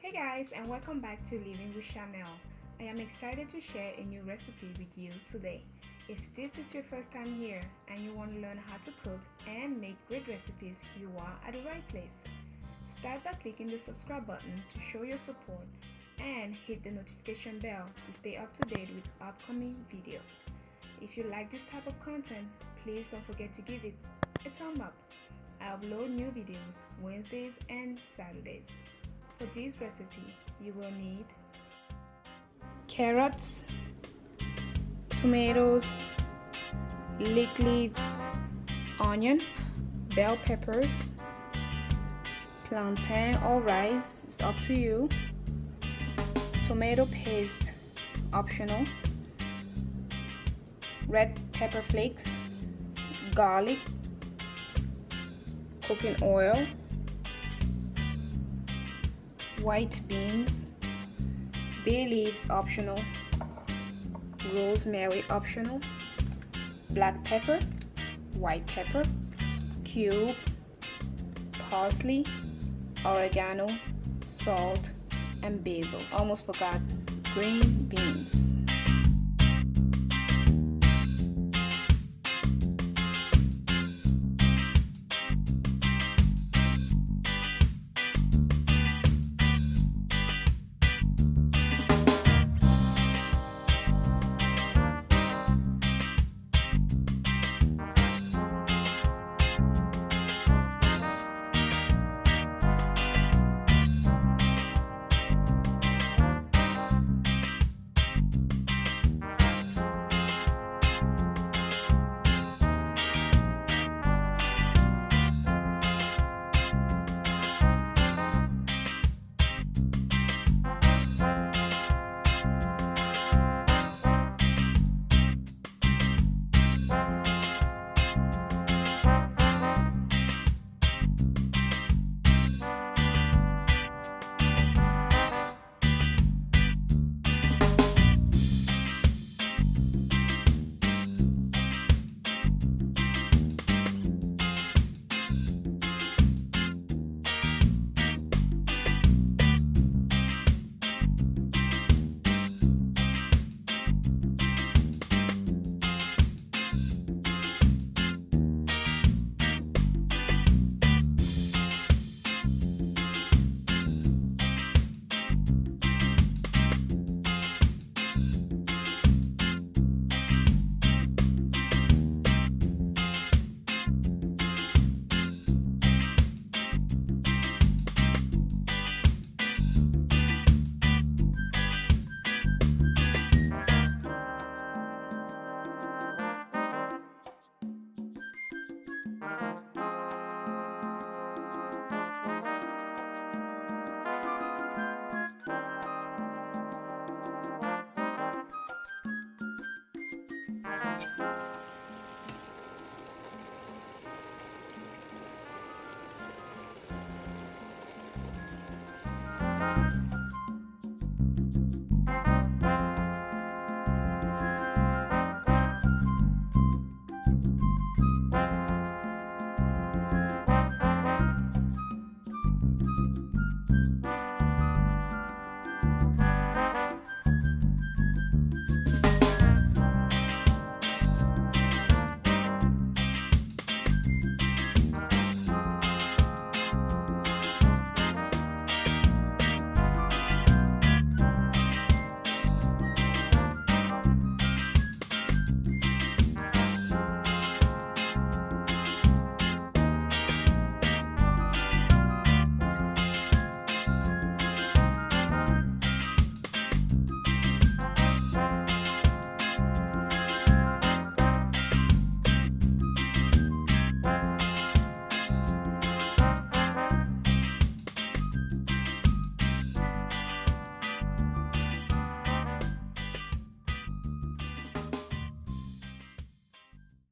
Hey guys, and welcome back to Living with Charnelle. I am excited to share a new recipe with you today. If this is your first time here and you want to learn how to cook and make great recipes, you are at the right place. Start by clicking the subscribe button to show your support and hit the notification bell to stay up to date with upcoming videos. If you like this type of content, please don't forget to give it a thumb up. I upload new videos Wednesdays and Saturdays. For this recipe, you will need carrots, tomatoes, leek leaves, onion, bell peppers, plantain or rice, it's up to you, tomato paste, optional, red pepper flakes, garlic, cooking oil, white beans, bay leaves optional, rosemary optional, black pepper, white pepper, cube, parsley, oregano, salt, and basil. Almost forgot green beans.